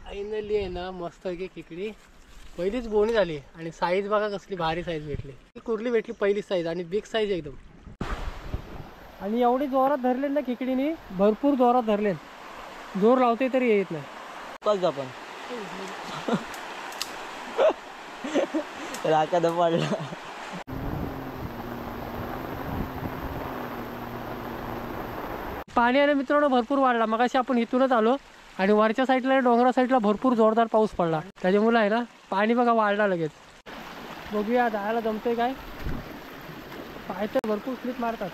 Finally आहे ना मस्त की खेकडी पहिलीच बोणी झाली आणि साईज बघा कसली भारी साईज भेटली. कुर्ली भेटली पहिली साईज आणि बिग साईज एकदम. आणि एवढी जोरात धरले ना खेकडीने, भरपूर जोरात धरले. जोर लावते तरी येत नाही. बघ आपण राखा दम वाढला. पाणी आहे ना मित्रांनो भरपूर वाढला. मगाशी आपण इथूनच आलो आणि वरच्या साईडला डोंगरा साईडला भरपूर जोरदार पाऊस पडला. त्याच्यामुळे आहे ना पाणी बघा वाढला लगेच. बघूया जायला जमतंय काय. पाय तर भरपूर स्लिप मारतात.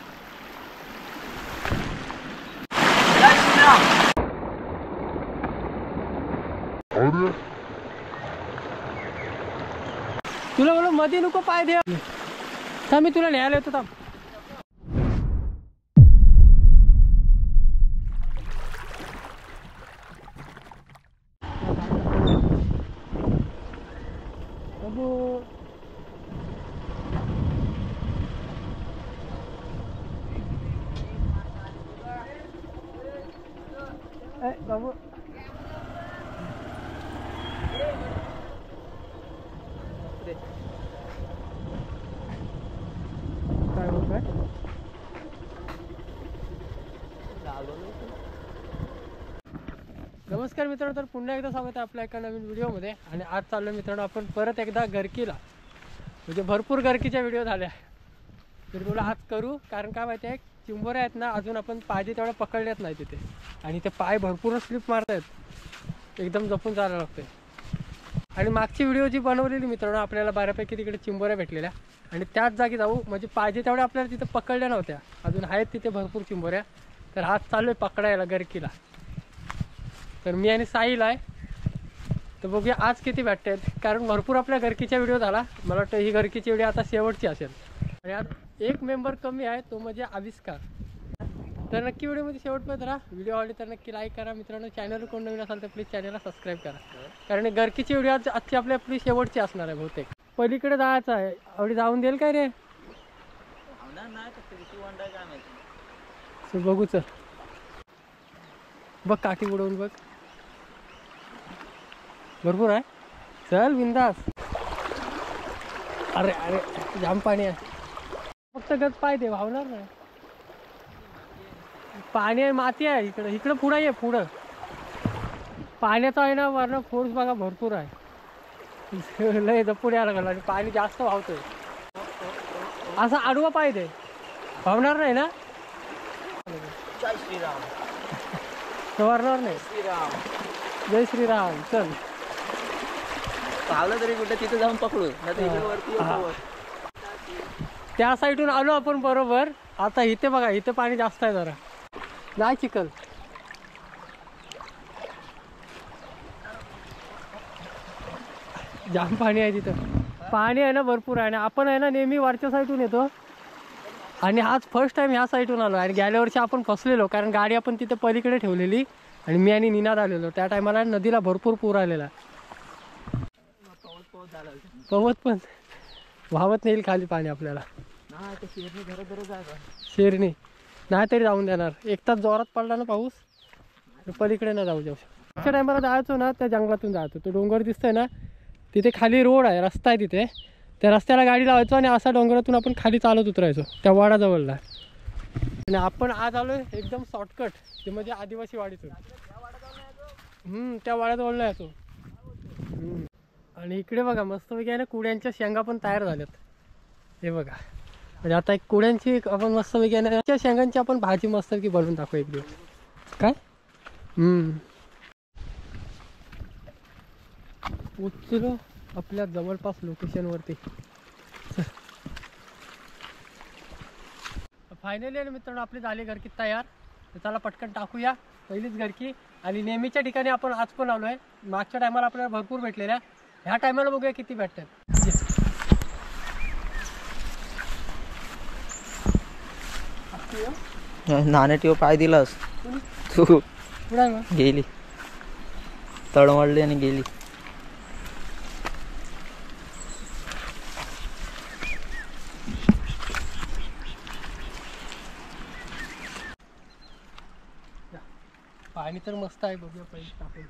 तुला बोल मध्ये नको पाय दे. थांब मी तुला न्यायला येतो. थांब बाबू काय बोलतोय. नमस्कार मित्रांनो, तर पुन्हा एकदा स्वागत आहे आपल्या एका नवीन व्हिडिओमध्ये. आणि आज चाललो मित्रांनो आपण परत एकदा गरकीला. म्हणजे भरपूर गरकीच्या व्हिडिओ झाल्या तर तुला आज करू. कारण काय माहिती आहे, चिंबोऱ्या आहेत ना अजून आपण पाहिजे तेवढ्या पकडल्यात नाही तिथे. आणि ते पाय भरपूर स्लिप मारत आहेत. एकदम जपून जायला लागते. आणि मागची व्हिडिओ जी बनवलेली मित्रांनो आपल्याला बऱ्यापैकी तिकडे चिंबोऱ्या भेटलेल्या. आणि त्याच जागी जाऊ म्हणजे पाहिजे तेवढ्या आपल्याला तिथे पकडल्या नव्हत्या. अजून आहेत तिथे भरपूर चिंबोऱ्या. तर आज चालू आहे पकडायला गरकीला. तर मी आणि साहिल आहे. तर बघूया आज किती भेटत आहेत. कारण भरपूर आपल्या गरकीच्या व्हिडिओ झाला. मला वाटतं ही गरकीची व्हिडिओ आता शेवटची असेल. आणि आज एक मेंबर कमी आहे, तो म्हणजे आविष्कार. तर नक्की व्हिडिओमध्ये शेवटपर्यंत राहा. व्हिडिओ आवडली तर नक्की लाईक करा. मित्रांनो चॅनल कोण नवीन असाल तर प्लीज चॅनलला सबस्क्राईब करा. कारण गरकीची व्हिडिओ आजची आपली शेवटची असणार आहे बहुतेक. पलीकडे जायचं आहे. आवडी जाऊन देईल काय रे. बघू चल. बघ काठी उडवून बघ. भरपूर आहे. चल बिंदास. अरे अरे जाम पाणी आहे. फक्त गज पाय दे वाहणार नाही. पाणी आहे माती आहे इकडं. इकडं पुढं आहे. पुढं पाण्याचा आहे ना वरनं फोर्स बघा भरपूर आहे. लय जपून यायला लागला. आणि पाणी जास्त वाहतोय. असा आडवा पाय दे वाहणार नाही ना. जय श्रीराम. वाहणार नाही. श्रीराम जय श्रीराम. चल चावलं तरी कुठे तिथे जाऊन पकडू. त्या साईडून आलो आपण बरोबर. आता इथे बघा इथे पाणी जास्त आहे. जरा जाय चिखल. जाम पाणी आहे तिथं. पाणी आहे ना भरपूर आहे. आणि आपण आहे ना नेहमी वरच्या साईडून येतो. आणि आज फर्स्ट टाइम ह्या साईडून आलो. आणि गेल्या वर्षी आपण फसलेलो कारण गाडी आपण तिथे पलीकडे ठेवलेली. आणि मी आणि निनाद आलेलो. त्या टायमाला नदीला भरपूर पूर आलेला. पवत पण वाहत नाही खाली पाणी आपल्याला. शेरणी नाही तरी जाऊन देणार. एक तास जोरात पडला ना पाऊस पलीकडे ना जाऊ. त्या टायमाला जायचो ना त्या जंगलातून जायचो. तो डोंगर दिसतोय ना तिथे खाली रोड आहे. रस्ता आहे तिथे. त्या रस्त्याला गाडी लावायचो आणि असा डोंगरातून आपण खाली चालत उतरायचो त्या वाडाजवळला. आणि आपण आज आलोय एकदम शॉर्टकट. ते म्हणजे आदिवासी वाडीतून. त्या वाड्याजवळला यायचो. आणि इकडे बघा मस्तपैकी आहे ना कुड्यांच्या शेंगा पण तयार झाल्यात. हे बघा म्हणजे आता एक कुड्यांची आपण मस्तपैकी आहे ना त्या शेंगांची आपण भाजी मस्तपैकी बनवून टाकू एक दिवस. काय उचलो आपल्या जवळपास लोकेशनवरती. फायनली आहे मित्रांनो आपली झाली गरकी तयार. तर चला पटकन टाकूया पहिलीच गरकी. आणि नेहमीच्या ठिकाणी आपण आज पण आलो आहे. मागच्या टायमाला आपल्याला भरपूर भेटलेल्या. ह्या टायमाला बघूया किती भेटतात. नाणे ठेव पाय दिलास तू. गेली तळमळली आणि गेली. पाणी तर मस्त आहे. बघूया पहिले टाकून.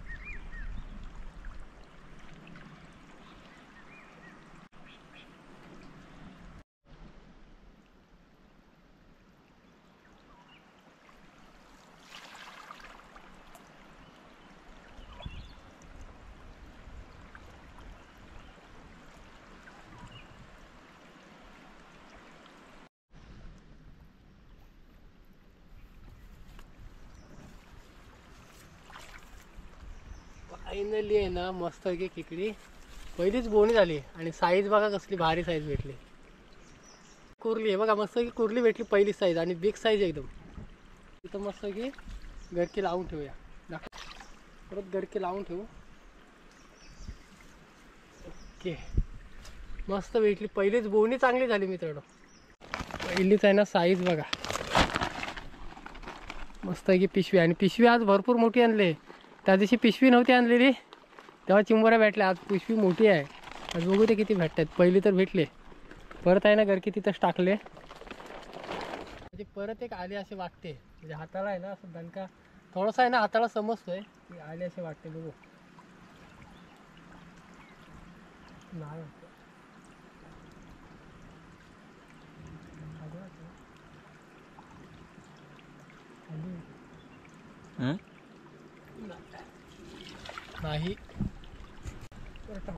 फायनली आहे ना मस्त की खेकडी पहिलीच बोनी झाली आणि साईज बघा कसली भारी साईज भेटली. कुर्ली आहे बघा मस्त की कुर्ली भेटली पहिली साईज आणि बिग साईज एकदम. इथं मस्त की गरकी लावून ठेवूया. परत गरकी लावून ठेवू. ओके मस्त भेटली पहिलीच बोनी चांगली झाली मित्रांनो. पहिलीच आहे ना साईज बघा मस्त आहे की पिशवी आणि पिशवी आज भरपूर मोठी आणली. त्या दिवशी पिशवी नव्हती आणलेली तेव्हा चिंबोऱ्या भेटल्या. आज पिशवी मोठी आहे. आज बघू ते किती भेटतात. पहिली तर भेटले परत आहे ना गरकी तिथंच टाकले. म्हणजे परत एक आले असे वाटते. म्हणजे हाताला आहे ना असं दणका थोडासा आहे ना हाताला समजतोय की आले असे वाटते. बघू नाही नाही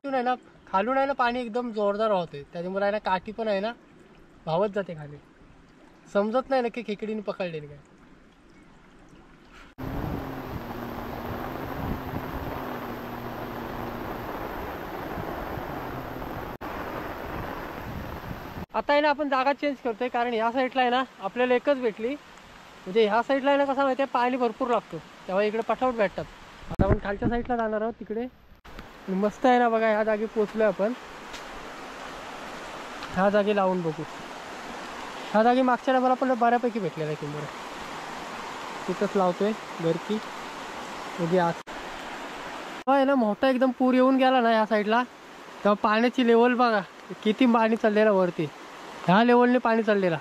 आहे ना खालून आहे ना पाणी एकदम जोरदार होते त्याच्यामुळे आहे ना काठी पण आहे ना भावत जाते खाली. समजत नाही नक्की खेकडीने पकडलेली काय. आता आहे ना आपण जागा चेंज करतोय कारण ह्या साईडला आहे ना आपल्याला एकच भेटली. म्हणजे ह्या साईडला आहे ना कसं माहिती आहे पाणी भरपूर लागतो तेव्हा इकडे पटावट भेटतात. आता आपण खालच्या साईडला जाणार आहोत तिकडे. मस्त आहे ना बघा ह्या जागी पोचलो आपण. ह्या जागी लावून बघू. ह्या जागी मागच्या टायमाला पण बऱ्यापैकी भेटलेला आहे चिंबोऱ्या. तिथंच लावतोय गरकी. म्हणजे आज आहे ना मोठा एकदम पूर येऊन गेला ना ह्या साईडला तेव्हा पाण्याची लेवल बघा किती पाणी चाललेलं वरती. ह्या लेवलने पाणी चाललेला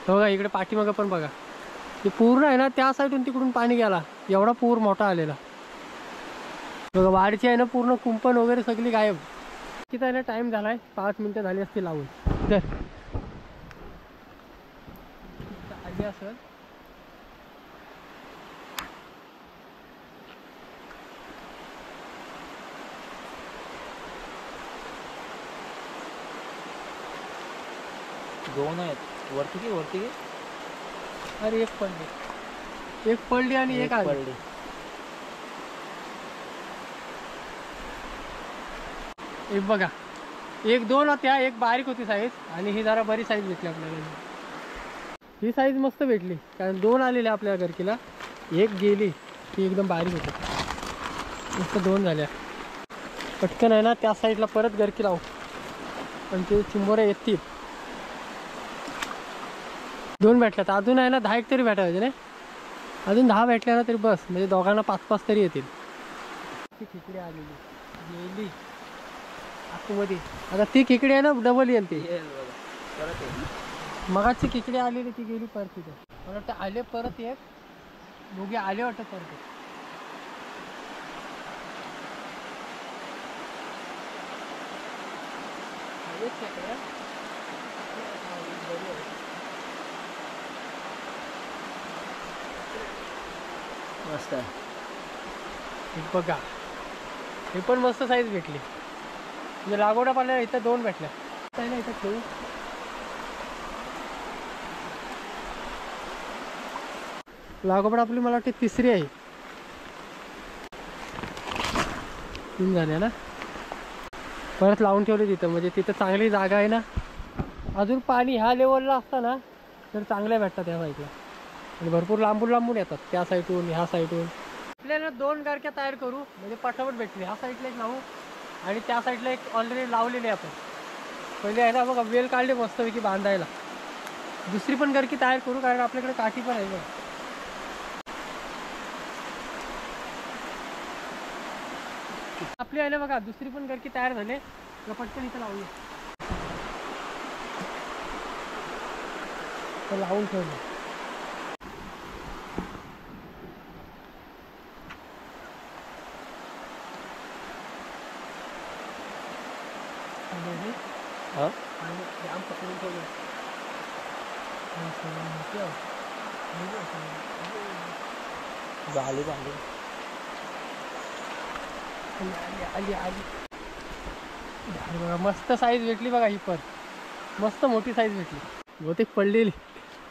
बघा. इकडे पाठीमागं पण बघा ते पूर्ण आहे ना त्या साईडून तिकडून पाणी गेला. एवढा पूर मोठा आलेला बघा. वाडची आहे ना पूर्ण कुंपण वगैरे सगळी गायब. किती आहे ना टाईम झाला आहे 5 मिनटं झाली असते लावून. तर आली असेल दोन आहेत वरती की वरती की. अरे एक पडली आणि एक आली. पडली. एक बघा एक दोन होत्या एक बारीक होती साईज आणि ही जरा बरी साईज भेटली आपल्याला. ही साईज मस्त भेटली कारण दोन आलेल्या आपल्या गरकीला. एक गेली ती एकदम बारीक होती. नुसतं दोन झाल्या. पटकन आहे ना त्या साईडला परत गरकी लावू पण ते चिंबोऱ्या येतील. दोन भेटल्यात अजून आहे ना 10 तरी भेटायचे नाही. अजून 10 भेटल्या ना तरी बस म्हणजे दोघांना 5-5 तरी येतील. ती खिचडी आलेली गेली आतमध्ये. आता ती खिचडी आहे ना डबल येईल ती. मगाची खिचडी आलेली ती गेली परत तिथे. मला वाटतं आले परत एक दोघे आले वाटतं परत एक. मस्त आहे. बघा हे पण मस्त साईज भेटली. म्हणजे लागवडा पाहिल्या इथं 2 भेटल्या. ना इथं ठेवू. लागवड आपली मला वाटते 3री आहे. 3 झाल्या ना. परत लावून ठेवले तिथं म्हणजे तिथं चांगली जागा आहे ना. अजून पाणी ह्या लेवलला असताना तर चांगल्या भेटतात या साईडला आणि भरपूर लांबून लांबून येतात त्या साईडून ह्या साईडून. आपल्याला 2 गारक्या तयार करू म्हणजे पटापट भेटली. ह्या साईडला एक लावू आणि त्या साईडला एक ऑलरेडी लावलेली आपण. पहिले आहे ना बघा वेल काढले मस्तपैकी बांधायला. दुसरी पण गरकी तयार करू कारण आपल्याकडे काठी पण आहे बघा. आपली आहे ना बघा दुसरी पण गरकी तयार झाले. पटकन इथं लावूया. तर लावून ठेवलं. आम पकडून ठेवलं. झाली झाली. आली बघा मस्त साईज भेटली बघा. ही पण मस्त मोठी साईज भेटली. बहुतेक पडलेली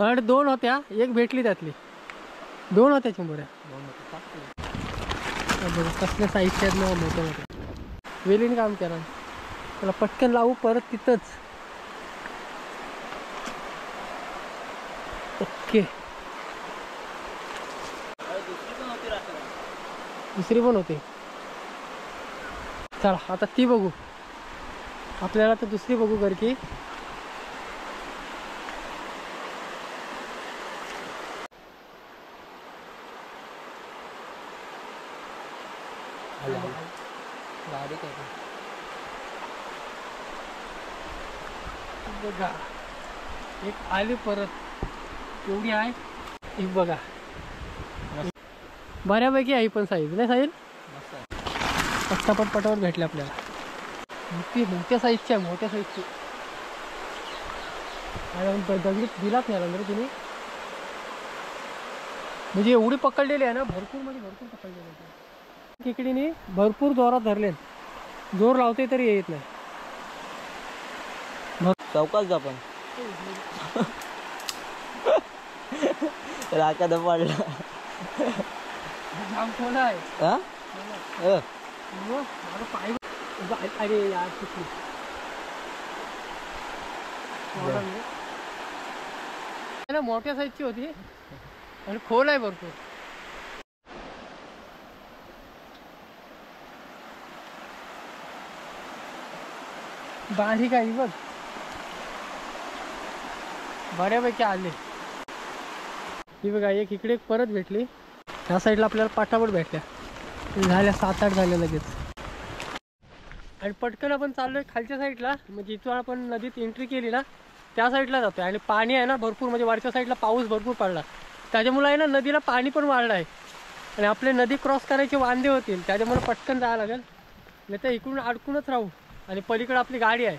आणि 2 होत्या एक भेटली त्यातली. 2 होत्या चिंबोऱ्या. कसल्या साईजच्या आहेत ना मोठ्या मोठ्या. वेलीने काम करा त्याला पटकन लावू परत तिथंच. ओके दुसरी पण होती. चला आता ती बघू. आपल्याला तर दुसरी बघू गरकी. बारीक आहे बघा एक आली परत एवढी आहे. एक बघा बऱ्यापैकी आहे पण साईज नाही साईज मस्त आहे. पटापट पटापट भेटले आपल्याला. मोठ्या साईजची आहे मोठ्या साईजची. दगडी दिलाच नाही रे तुम्ही. म्हणजे एवढी पकडलेली आहे ना भरपूर म्हणजे भरपूर पकडलेली आहे. खेकडीने भरपूर जोरात धरले. जोर लावते तरी येत नाही. चौकाच जा पण राखा दम वाढला. जाम खोल आहे. हा माझं पाय अरे यार चुकली. मोठ्या साईजची होती आणि खोल आहे भरपूर. बारीक आहे बघ बऱ्यापैकी आले. ही बघा एक इकडे परत भेटली. ह्या साईडला आपल्याला पाटापट भेटल्या. झाल्या 7-8 झाल्या लगेच. आणि पटकन आपण चाललोय खालच्या साईडला. म्हणजे इथून आपण नदीत एंट्री केली ना त्या साईडला जातोय. आणि पाणी आहे ना भरपूर म्हणजे वरच्या साईडला पाऊस भरपूर पडला त्याच्यामुळे आहे ना नदीला पाणी पण वाढलं आहे. आणि आपले नदी क्रॉस करायचे वांदे होतील त्याच्यामुळे पटकन जायला लागेल. नाही तर इकडून अडकूनच राहू. आणि पलीकडे आपली गाडी आहे.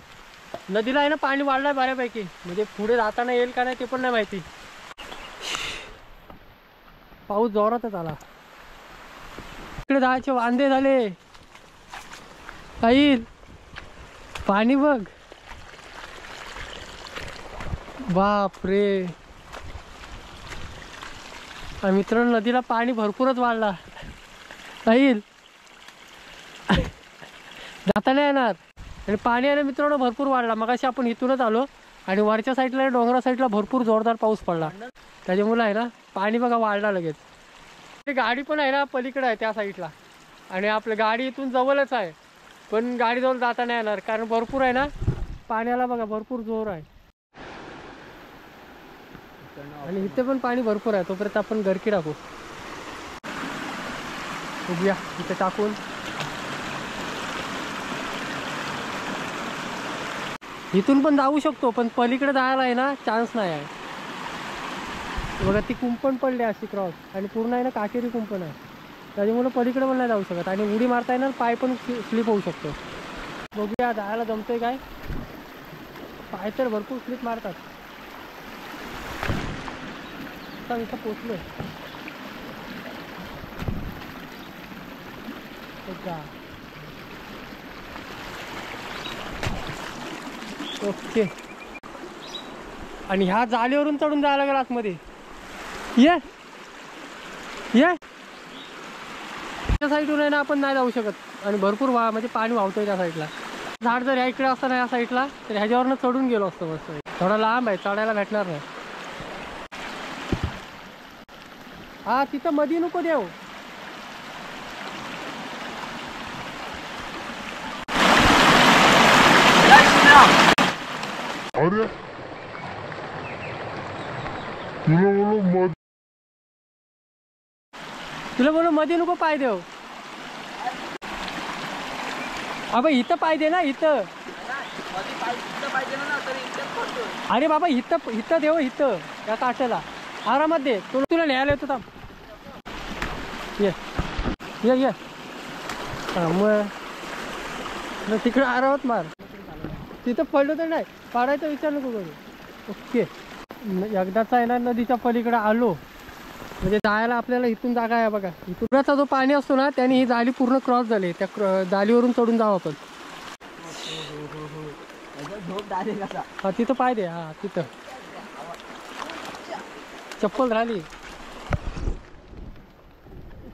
नदीला आहे ना पाणी वाढलं आहे बऱ्यापैकी. म्हणजे पुढे जाताना येईल का नाही ते पण नाही माहिती. पाऊस जोरातच आला. इकडे जायचे वांदे झाले. काही पाणी बघ बाप रे. मित्रांनो नदीला पाणी भरपूरच वाढला. येईल जाता नाही येणार. आणि पाणी आहे ना मित्रांनो भरपूर वाढला. मगाशी आपण इथूनच आलो आणि वरच्या साईडला डोंगरा साईडला भरपूर जोरदार पाऊस पडला त्याच्यामुळे आहे ना पाणी बघा वाढला लगेच. ते गाडी पण आहे ना पलीकडे आहे त्या साईडला. आणि आपली गाडी इथून जवळच आहे पण गाडीजवळ जाता नाही येणार कारण भरपूर आहे ना पाण्याला बघा भरपूर जोर आहे. आणि इथे पण पाणी भरपूर आहे. तोपर्यंत आपण गरकी टाकू. उभ्या इथे टाकून इथून पण जाऊ शकतो पण पलीकडे जायला आहे ना चान्स नाही आहे. बघा ती कुंपण पडली अशी क्रॉस आणि पूर्ण आहे ना काटेरी कुंपण आहे त्याच्यामुळे पलीकडे पण नाही जाऊ शकत. आणि उडी मारता येणार पाय पण स्लिप होऊ शकतो. बघूया जायला जमतंय काय. पाय तर भरपूर स्लिप मारतात. आता इथं पोचलोय. ओके. आणि ह्या जालीवरून चढून जायला लागेल आतमध्ये. ये त्या साईडून आहे ना आपण नाही जाऊ शकत. आणि भरपूर म्हणजे पाणी वाहतोय त्या साईडला. झाड जर ह्या इकडे असतं ना या साईडला तर ह्याच्यावरनं चढून गेलो असतो. मस्त थोडा लांब आहे चढायला भेटणार नाही. हा तिथं मध्ये नको देऊ. अरे तुला बोलू मध्ये नको पाय देऊ. अबे इथं पाय दे ना इथं. अरे बाबा इथं इथं देऊ इथं या काठाला आरामात दे. तुला न्यायला येतो थांब. ये ये ये मग तिकडे आरामात मार. तिथं पडलं तर नाही पाडायचा विचार नको करू. ओके एकदाचा आहे ना नदीच्या पलीकडे आलो म्हणजे जायला आपल्याला इथून जागा आहे बघा. इथूनचा जो पाणी असतो ना त्याने ही जाळी पूर्ण क्रॉस झाली. त्या जाळीवरून चढून जाऊ आपण. हा तिथं पाय दे. हा तिथं चप्पल राहिली.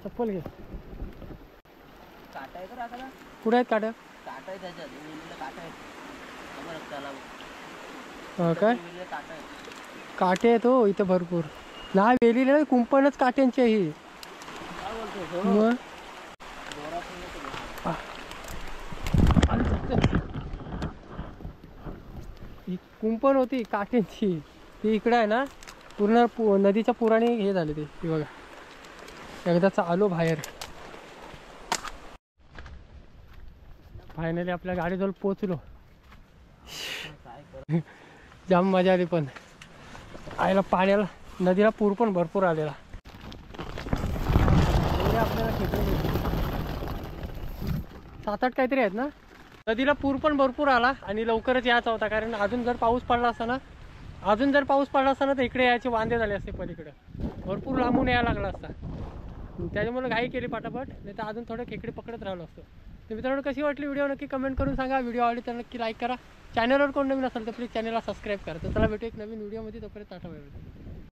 चप्पल घे. कुठे आहेत काट्या? काटा आहे त्याच्यात वेलीला काटा आहे बघ त्याला काय काटा आहे काटे आहेत हो इथं भरपूर. नाही वेलीला नाही, कुंपणच काट्यांची आहे ही. काय बोलतो मग ही कुंपण होती काट्यांची, ती इकडे आहे ना पूर्ण नदीच्या पुराने हे झाले ते. ही बघा एकदाच आलो बाहेर. फायनली आपल्या गाडीजवळ पोचलो. जाम मजा आली पण आयला पाण्याला. नदीला पूर पण भरपूर आलेला. आपल्याला खेकडे 7-8 काहीतरी आहेत ना. नदीला पूर पण भरपूर आला आणि लवकरच यायचा होता, कारण अजून जर पाऊस पडला असता ना तर इकडे यायचे वांदे झाले असते. पलीकडे भरपूर लांबून यायला लागला असता. त्याच्यामुळे घाई केली पटापट, नाही तर अजून थोडं खेकडे पकडत राहिलो असतो. तर मित्रांनो कशी वाटली व्हिडिओ नक्की कमेंट करून सांगा. व्हिडिओ आवडली तर नक्की लाईक करा. चॅनलवर कोण नवीन असेल तर प्लीज चॅनलला सबस्क्राईब करा. तर चला भेटू एक नवीन व्हिडिओमध्ये. तोपर्यंत टाटा बाय बाय.